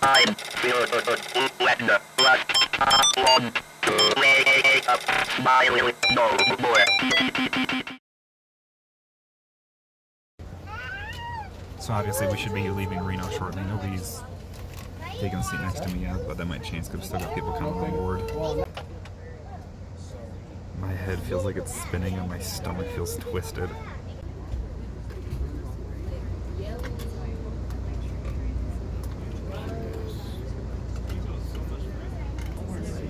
time. One, wake up, smile, no more. So obviously we should be leaving Reno shortly. Nobody's taking a seat next to me yet, but that might change because we've still got people coming on board. My head feels like it's spinning and my stomach feels twisted.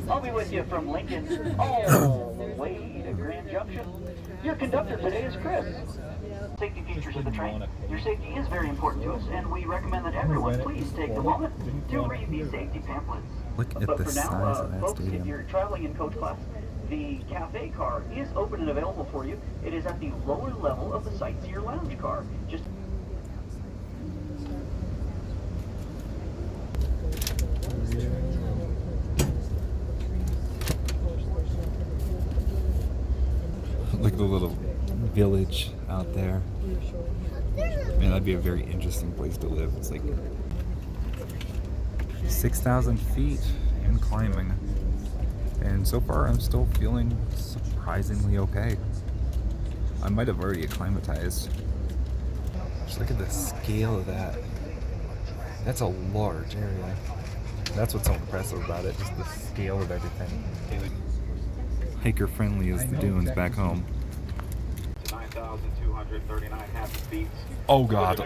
I'll be with you from Lincoln all the way to Grand Junction. Your conductor today is Chris. Safety features of the train. Your safety is very important to us, and we recommend that everyone please take the moment to read these safety pamphlets. Look at the size of that folks, stadium. if you're traveling in coach class, the cafe car is open and available for you. It is at the lower level of the Sightseer Lounge car. Just Look at the little village out there. Man, that'd be a very interesting place to live. It's like 6,000 feet and climbing. And so far, I'm still feeling surprisingly okay. I might have already acclimatized. Just look at the scale of that. That's a large area. That's what's so impressive about it, just the scale of everything. Hiker friendly as the dunes back home. 9,239 half feet. Oh God.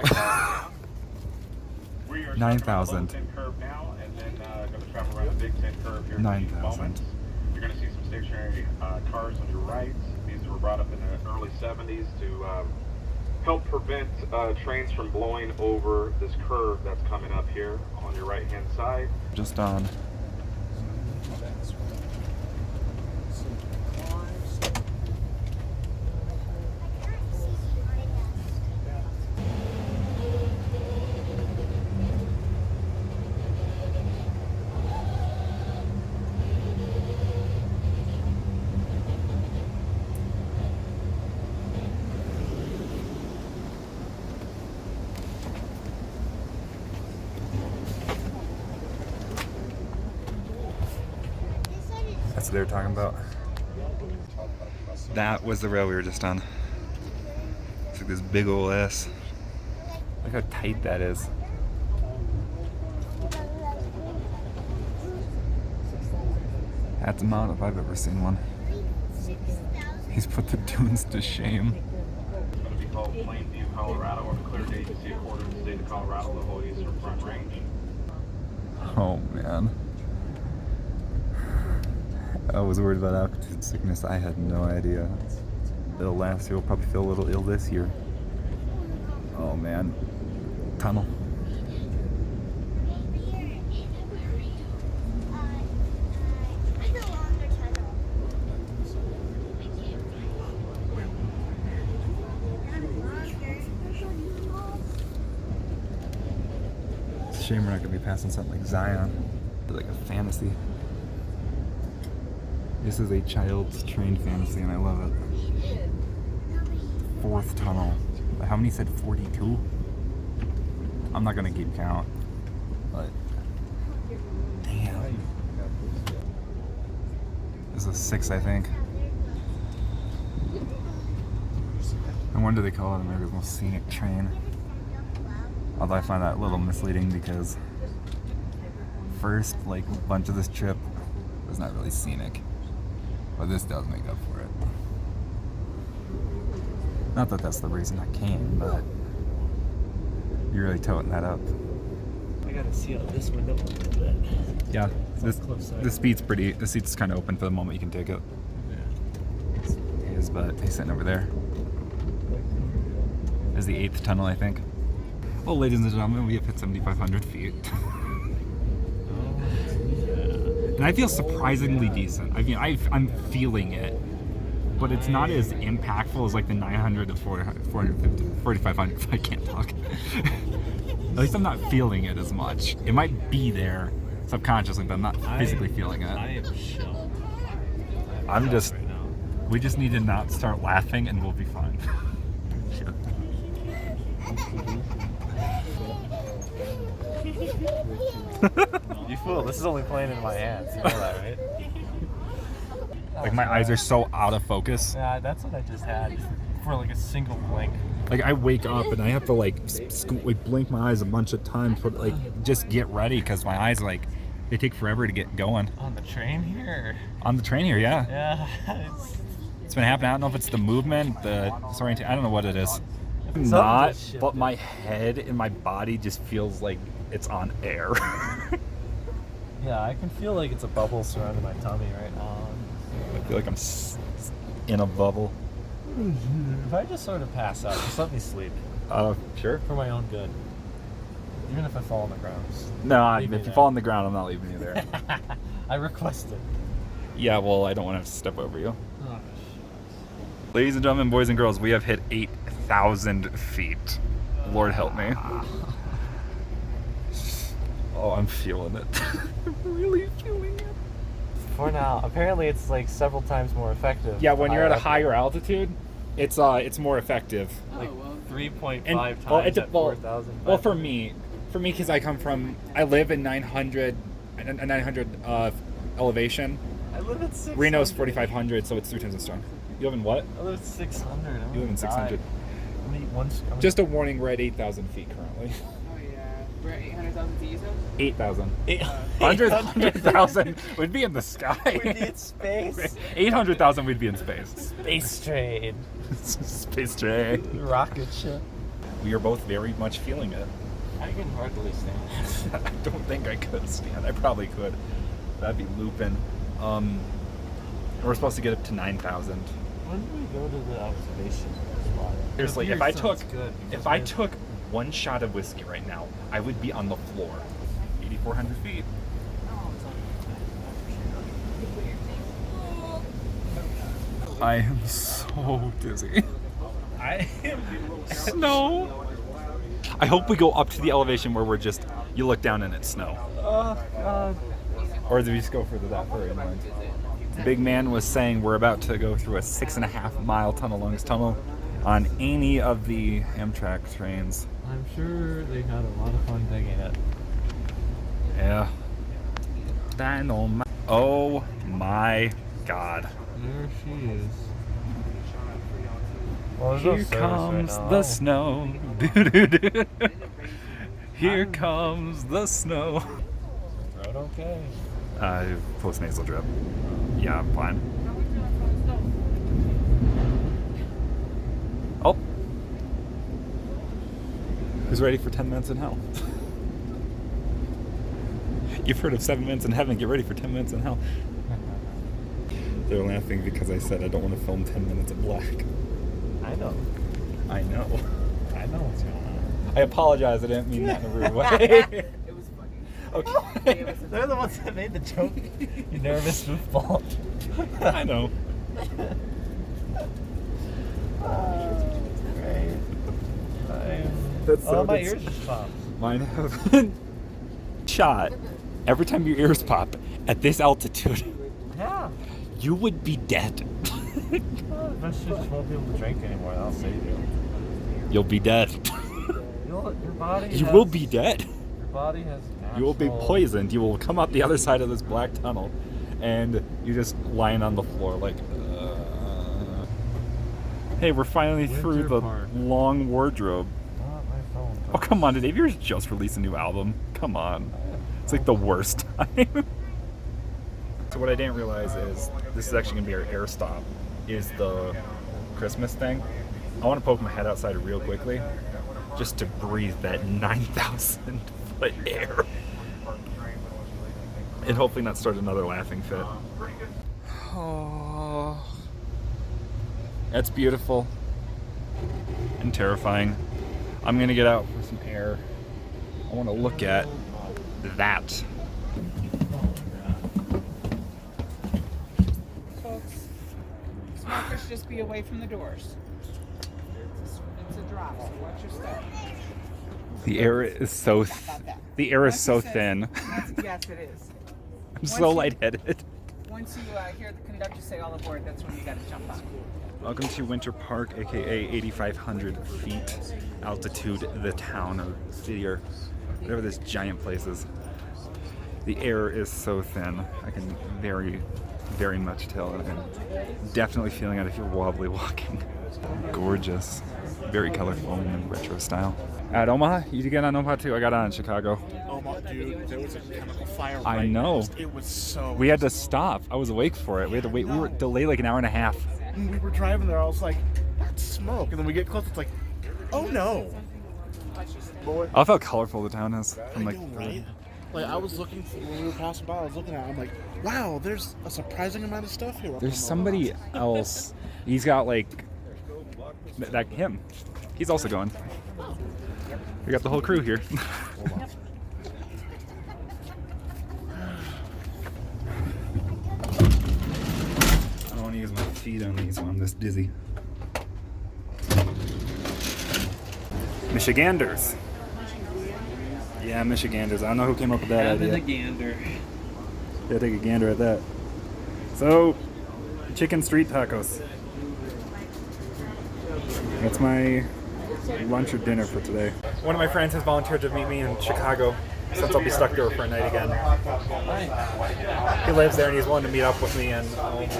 We are 9,000. curve now, and then going to travel around the Big Ten curve here. 9,000. You're going to see some stationary cars on your right. These were brought up in the early 70s to help prevent trains from blowing over this curve that's coming up here on your right hand side. Just on. That's what they were talking about. That was the rail we were just on. It's like this big ol' S. Look how tight that is. That's a mount if I've ever seen one. He's put the dunes to shame. It's going to be called Plainview, Colorado, on a clear day. You can see a quarter of the state of Colorado, the whole eastern front range. Oh man. I was worried about altitude sickness. I had no idea. It'll last year. We'll probably feel a little ill this year. Oh man. Tunnel. It's a shame we're not going to be passing something like Zion. Like a fantasy. This is a child's train fantasy and I love it. Fourth tunnel. How many said 42? I'm not gonna keep count, but damn. This is 6, I think. No wonder they call it America's most scenic train. Although I find that a little misleading because first, like, bunch of this trip was not really scenic. But this does make up for it. Not that that's the reason I came, but you're really toting that up. I gotta see out this window a little bit. Yeah, the seat's kind of open for the moment you can take it. Yeah. His butt, he's sitting over there. Is the 8th tunnel, I think. Well, ladies and gentlemen, we have hit 7,500 feet. And I feel surprisingly decent. I mean, I'm feeling it, but it's not as impactful as like the 900 to 450, 4,500. I can't talk. At least I'm not feeling it as much. It might be there subconsciously, but I'm not physically feeling it. I am shocked. I'm just. We just need to not start laughing, and we'll be fine. You fool, this is only playing in my hands. You know that, right? Like my eyes are so out of focus. Yeah, that's what I just had for like a single blink. Like I wake up and I have to like blink my eyes a bunch of times, but like just get ready because my eyes like they take forever to get going. On the train here? On the train here, yeah. Yeah. It's been happening. I don't know if it's the movement, the disorientation. I don't know what it is. Not, but my head and my body just feels like it's on air. Yeah, I can feel like it's a bubble surrounding my tummy right now. I feel like I'm in a bubble. If I just sort of pass out, just let me sleep. Sure. For my own good. Even if I fall on the ground. No, if you fall on the ground, I'm not leaving you there. I request it. Yeah, well, I don't want to have to step over you. Oh, Ladies and gentlemen, boys and girls, we have hit 8,000 feet. Lord help me. Oh, I'm feeling it. I'm really feeling it. For now, apparently it's like several times more effective. Yeah, when you're at a higher altitude, it's more effective. Like 3.5 And- times well, at 4,000. Well, for me, because I live in 900 elevation. I live at 600. Reno's 4,500, so it's 3 times as strong. You live in what? I live at 600. You live in 600. Just Just a warning, we're at 8,000 feet currently. Oh yeah, we're at 800,000 feet, you said? 8,000. 800,000 100,000 would be in the sky. We'd be in space. 800,000 we'd be in space. Space train. Space train. Rocket ship. We are both very much feeling it. I can hardly stand. I don't think I could stand. I probably could. That'd be looping. We're supposed to get up to 9,000. When do we go to the observation spot? Seriously, The if I beer took sounds good, if I took one shot of whiskey right now, I would be on the floor. 8,400 feet. I am so dizzy. I am Snow. I hope we go up to the elevation where you look down and it's snow. Oh God. Or do we just go further that far inland? Big man was saying we're about to go through a 6.5 mile tunnel, longest tunnel on any of the Amtrak trains. I'm sure they had a lot of fun digging it. Yeah. Oh my God. There she is. Well, there's Here no service comes right now. the snow. Doo-doo-doo. Here comes the snow. Road okay. Post-nasal drip. Yeah, I'm fine. Oh. Who's ready for 10 minutes in hell? You've heard of 7 minutes in heaven. Get ready for 10 minutes in hell. They're laughing because I said I don't want to film 10 minutes of black. I know. I know. I know what's going on. I apologize. I didn't mean that in a rude way. It was funny. Okay. They're the ones that made the joke. You nervous goofball. I know. Great. That's so My dis- ears just popped. Mine have shot. Every time your ears pop at this altitude, Yeah. you would be dead. Eventually, just won't be able to drink anymore. That'll save you. You'll be dead. Your body. You has, will be dead. Your body has. You will be natural- poisoned. You will come out the other side of this black tunnel, and you're just lying on the floor like. Hey, we're finally through Winter the Park. long wardrobe. Not my phone. Oh, come on, did Aviators just release a new album? Come on. It's like the worst time. So what I didn't realize is this is actually going to be our air stop, is the Christmas thing. I want to poke my head outside real quickly just to breathe that 9,000 foot air. And hopefully not start another laughing fit. Oh, that's beautiful and terrifying. I'm going to get out for some air. I want to look at that. Folks, smokers just be away from the doors. It's a drop, so watch your step. The air is so the air is so thin. Yes, it is. I'm so lightheaded. Once you hear the conductor say all aboard, that's when you got to jump on. Welcome to Winter Park, aka 8,500 feet altitude, the town of city or whatever this giant place is. The air is so thin. I can very, very much tell it, and definitely feeling it if you're wobbly walking. Gorgeous. Very colorful and retro style. At Omaha? You get on Omaha too? I got on in Chicago. Omaha, dude, there was a chemical fire. I know. It was so. We had to stop. I was awake for it. We had to wait. We were delayed like an hour and a half. When we were driving there, I was like, that's smoke. And then we get close, it's like, oh no. Boy, I love how colorful the town is. I'm like, right? Like, I was looking, when we were passing by, I was looking at it, I'm like, wow, there's a surprising amount of stuff here. there's somebody else. He's got like, that him. He's also going. We got the whole crew here. I don't want to use my feet on these, so I'm this dizzy. Michiganders. Yeah, Michiganders. I don't know who came up with that idea. Having a gander. Yeah, take a gander at that. So, chicken street tacos. That's my lunch or dinner for today. One of my friends has volunteered to meet me in Chicago since I'll be stuck there for a night again. He lives there and he's willing to meet up with me and make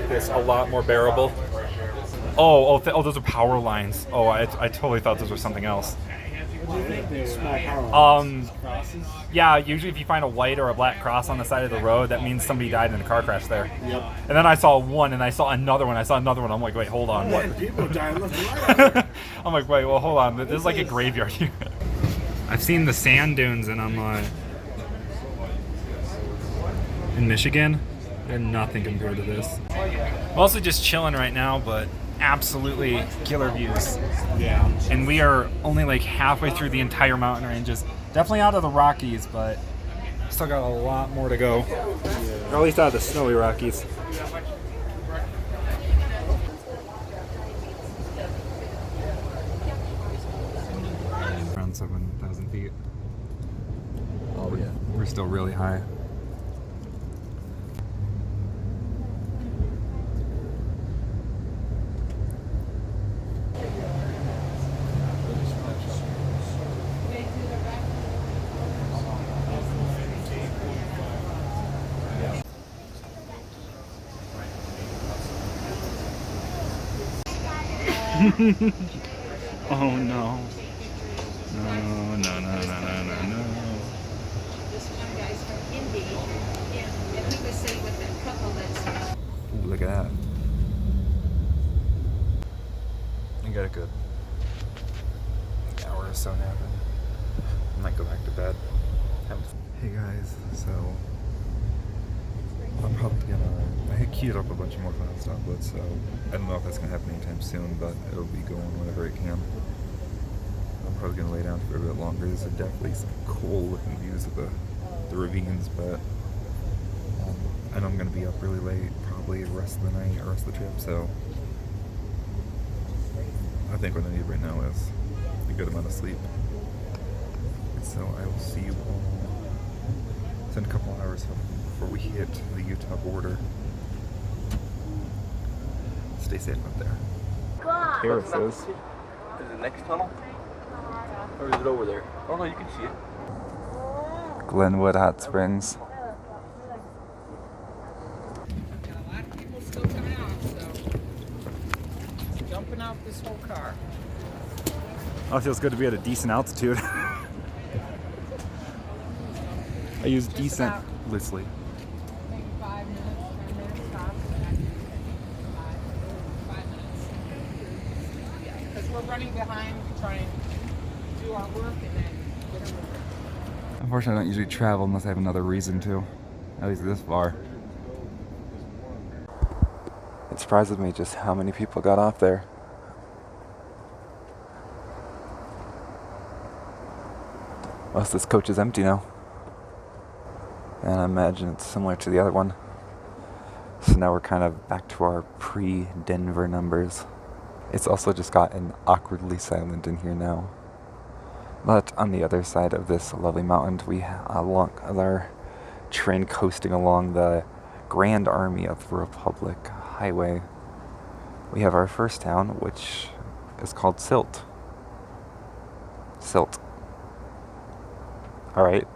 this a lot more bearable. Oh, those are power lines. Oh, I totally thought those were something else. Yeah, usually if you find a white or a black cross on the side of the road, that means somebody died in a car crash there. Yep. And then I saw one, and I saw another one. I'm like, wait, hold on. What? People dying left and right. I'm like, wait, well, hold on. This is like a graveyard here. I've seen the sand dunes, and I'm in Michigan. They're nothing compared to this. I'm also just chilling right now, but absolutely killer views. Yeah. And we are only like halfway through the entire mountain ranges. Definitely out of the Rockies, but still got a lot more to go. Or at least out of the snowy Rockies. Around 7,000 feet. Oh yeah. We're still really high. Oh no. No. This one guy's from Indy, and he was sitting with that couple that's... Ooh, look at that. I got a good hour or so napping. I might go back to bed. Hey guys, so I'm probably gonna... I had queued up a bunch of more Final Stoplights, so I don't know if that's gonna happen anytime soon, but it'll be going whenever it can. I'm probably gonna lay down for a bit longer. There's definitely some cool looking views of the ravines, but I know I'm gonna be up really late, probably the rest of the night or rest of the trip, so I think what I need right now is a good amount of sleep. So I will see you all in a couple hours before we hit the Utah border. Stay safe out there. Here it says. Is it the next tunnel? Or is it over there? Oh no, you can see it. Glenwood Hot Springs. Got a lot of people still coming out, so jumping out this whole car. Oh, it feels good to be at a decent altitude. I use Just decent about. loosely. Maybe 5 minutes, 10 minutes tops, and I can five minutes. Yeah, because we're running behind to try and do our work and then get over there. Unfortunately, I don't usually travel unless I have another reason to. At least this far. It surprises me just how many people got off there. Most of this coach is empty now. And I imagine it's similar to the other one. So now we're kind of back to our pre-Denver numbers. It's also just gotten awkwardly silent in here now. But on the other side of this lovely mountain, we along our train coasting along the Grand Army of the Republic Highway. We have our first town, which is called Silt. Alright.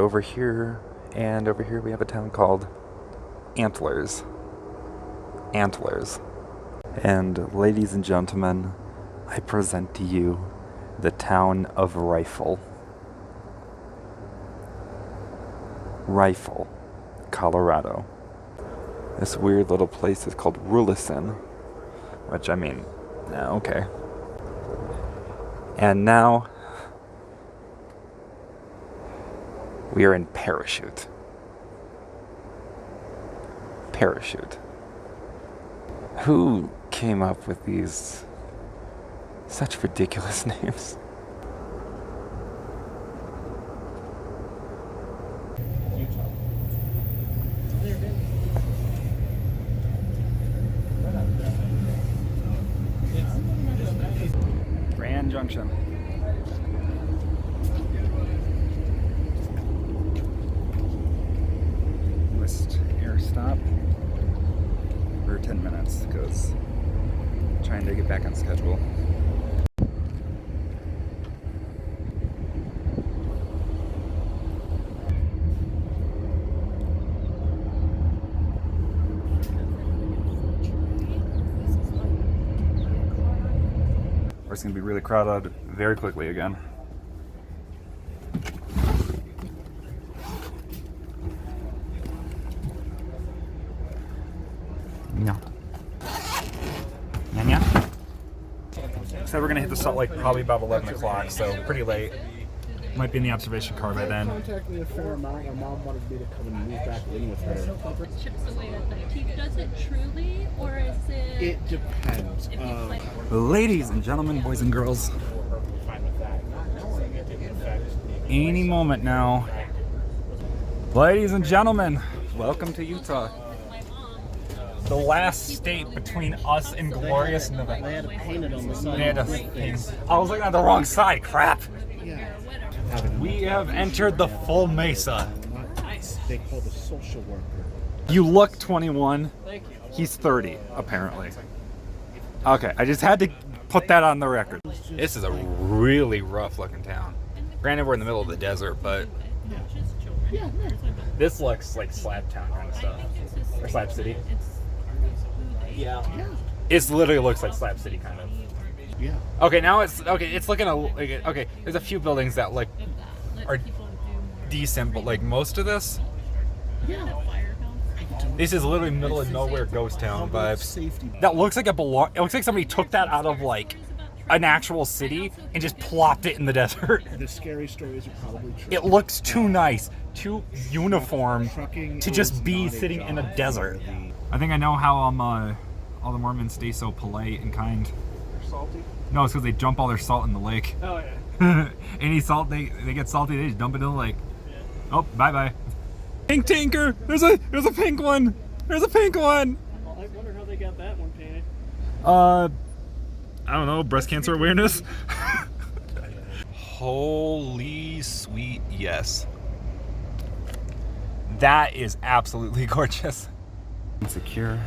Over here, and over here we have a town called Antlers. Antlers. And ladies and gentlemen, I present to you the town of Rifle. Rifle, Colorado. This weird little place is called Rulison, which I mean, yeah, okay. And now we are in Parachute. Parachute. Who came up with these such ridiculous names? Grand Junction. List air stop for 10 minutes because I'm trying to get back on schedule. It's going to be really crowded very quickly again. No. Yeah. So we're going to hit the Salt Lake probably about 11 o'clock, so pretty late. Might be in the observation car by then. Contact me a fair amount. My mom wanted me to come and move back in with her. Chips away at the teeth. Does it truly, or is it? It depends. Ladies and gentlemen, boys and girls, any moment now. Ladies and gentlemen, welcome to Utah. The last state between us and glorious Nevada. They had it painted on the side. I was looking at the wrong side, crap. Yeah. We have entered the full mesa. They call the social worker. You look 21. He's 30, apparently. Okay, I just had to put that on the record. This is a really rough looking town. Granted, we're in the middle of the desert, but this looks like Slab Town kind of stuff. Or Slab City. Yeah. It literally looks like Slab City kind of. Yeah. Okay, now it's looking okay. There's a few buildings that are decent, but like most of this, this is literally middle of nowhere ghost town vibes. That looks like it looks like somebody took that out of like an actual city and just plopped it in the desert. The scary stories are probably true. It looks too nice, too uniform to just be sitting in a desert. I think I know how all the Mormons stay so polite and kind. Salty? No, it's because they dump all their salt in the lake. Oh yeah. Any salt they get salty, they just dump it in the lake. Oh, bye bye. Pink tanker. There's a pink one. There's a pink one. Well, I wonder how they got that one painted. I don't know. Breast cancer awareness. Holy sweet yes. That is absolutely gorgeous. Secure.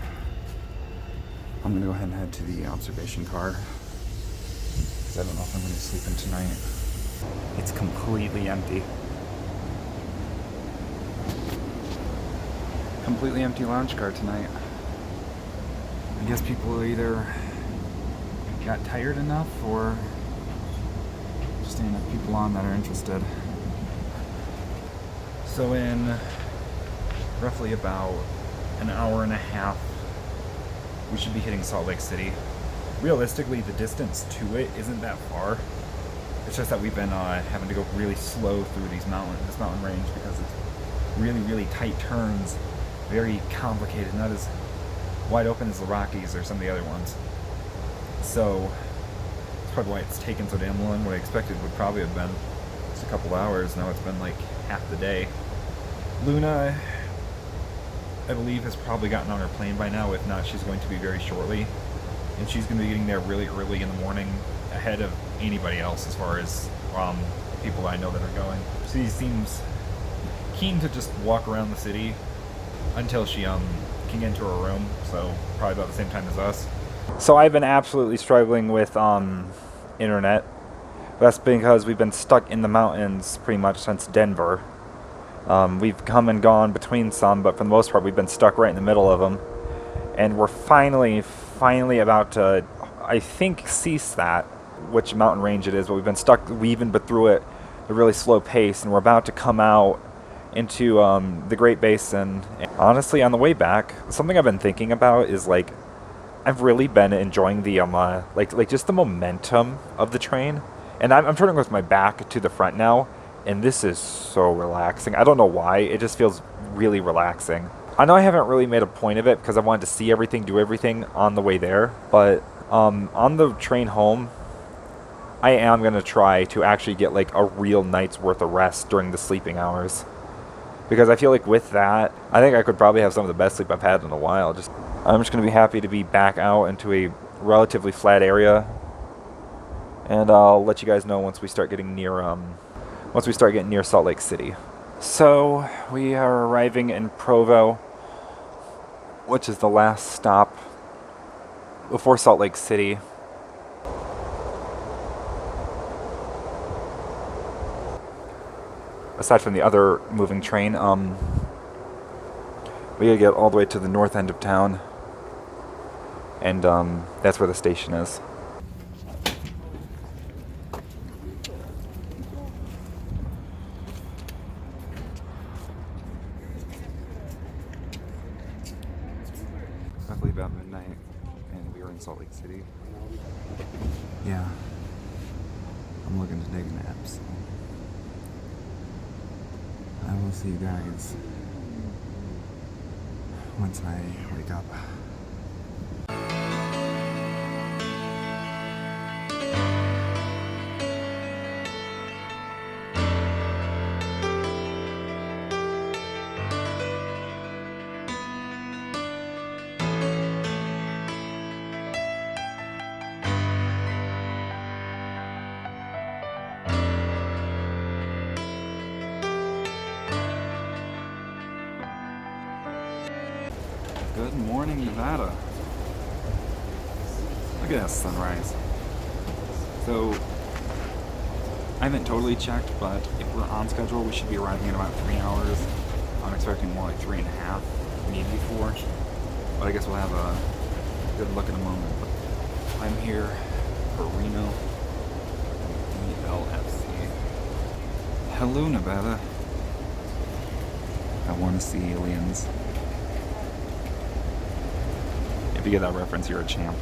I'm gonna go ahead and head to the observation car. I don't know if I'm going to sleep in tonight. It's completely empty. Completely empty lounge car tonight. I guess people either got tired enough or just ain't enough people on that are interested. So in roughly about an hour and a half, we should be hitting Salt Lake City. Realistically, the distance to it isn't that far. It's just that we've been having to go really slow through this mountain range because it's really, really tight turns, very complicated, not as wide open as the Rockies or some of the other ones. So that's probably why it's taken so damn long. What I expected would probably have been just a couple hours. Now it's been like half the day. Luna, I believe, has probably gotten on her plane by now. If not, she's going to be very shortly. And she's going to be getting there really early in the morning, ahead of anybody else as far as people I know that are going. She seems keen to just walk around the city until she can get into her room, so probably about the same time as us. So I've been absolutely struggling with internet. That's because we've been stuck in the mountains pretty much since Denver. We've come and gone between some, but for the most part we've been stuck right in the middle of them. And we're finally about to, I think, cease that, which mountain range it is, but we've been stuck weaving but through it at a really slow pace, and we're about to come out into the Great Basin. And honestly, on the way back, something I've been thinking about is, like, I've really been enjoying the like just the momentum of the train, and I'm turning with my back to the front now, and this is so relaxing. I don't know why, it just feels really relaxing. I know I haven't really made a point of it because I wanted to see everything, do everything on the way there, but on the train home, I am going to try to actually get like a real night's worth of rest during the sleeping hours. Because I feel like with that, I think I could probably have some of the best sleep I've had in a while. I'm just going to be happy to be back out into a relatively flat area. And I'll let you guys know once we start getting near Salt Lake City. So we are arriving in Provo, which is the last stop before Salt Lake City. Aside from the other moving train, we gotta get all the way to the north end of town, and that's where the station is. Roughly about midnight, and we are in Salt Lake City. Yeah, I'm looking to take naps. I will see you guys once I wake up. Good morning, Nevada. Look at that sunrise. So, I haven't totally checked, but if we're on schedule, we should be arriving in about 3 hours. I'm expecting more like 3.5, maybe 4. But I guess we'll have a good look in a moment. But I'm here for Reno BLFC. Hello, Nevada. I want to see aliens. If you get that reference, you're a champ.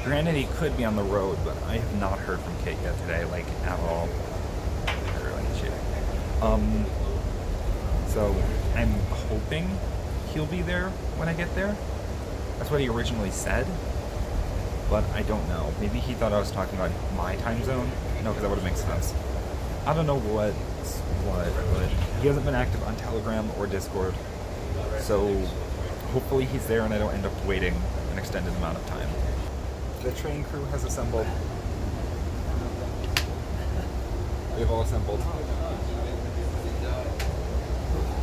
Granted, he could be on the road, but I have not heard from Kit yet today, like, at all. So, I'm hoping he'll be there when I get there. That's what he originally said, but I don't know. Maybe he thought I was talking about my time zone? No, because that would have made sense. I don't know what, but he hasn't been active on Telegram or Discord, so hopefully he's there and I don't end up waiting an extended amount of time. The train crew has assembled. We've all assembled.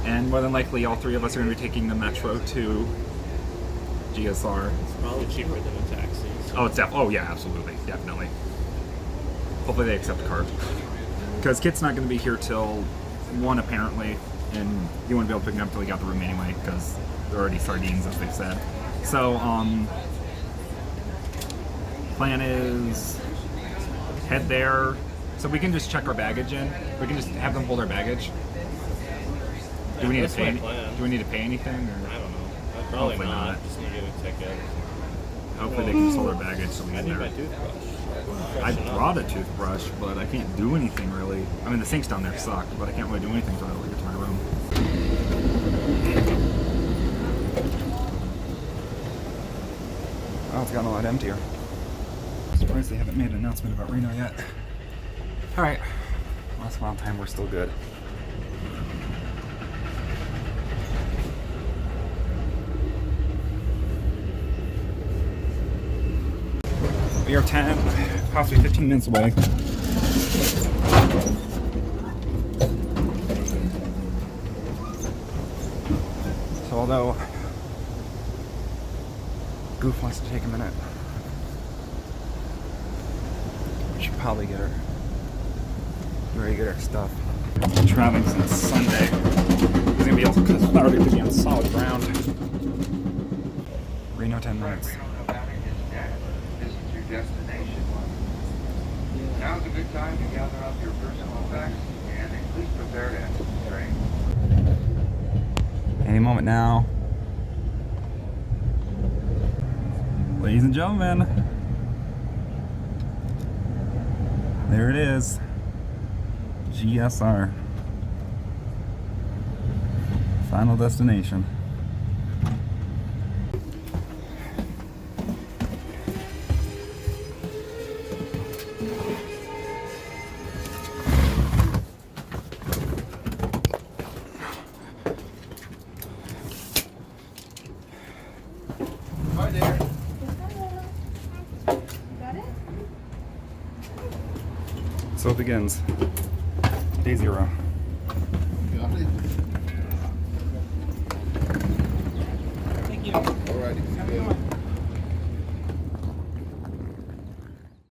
And more than likely all 3 of us are going to be taking the metro to GSR. It's probably cheaper than a taxi. So. Oh yeah, absolutely, definitely. Hopefully they accept cards. Because Kit's not going to be here till 1 apparently, and he wouldn't be able to pick him up until he got the room anyway, because they're already sardines, as they've said. So, plan is head there, so we can just check our baggage in. We can just have them hold our baggage. Do we need to pay? Do we need to pay anything? Or? I don't know. Probably Hopefully not. Just gonna get a ticket. Hopefully they can just hold our baggage so we I get need there. my toothbrush. I brought a toothbrush, but I can't do anything really. I mean, the sinks down there suck, but I can't really do anything until I get to my room. Oh, it's gotten a lot emptier. Surprised they haven't made an announcement about Reno yet. Alright, last amount of time, we're still good. We are 10, possibly 15 minutes away. So although Goof wants to take a minute. We should probably get her ready to get our stuff. I've been traveling since Sunday. It's gonna be already gonna be on solid ground. Reno 10 minutes. This is your destination. Now's a good time to gather up your personal effects and please prepare to enter the train. Any moment now. Ladies and gentlemen, there it is. GSR. Final destination. Hi there. So it begins. Day 0. Thank you. All righty.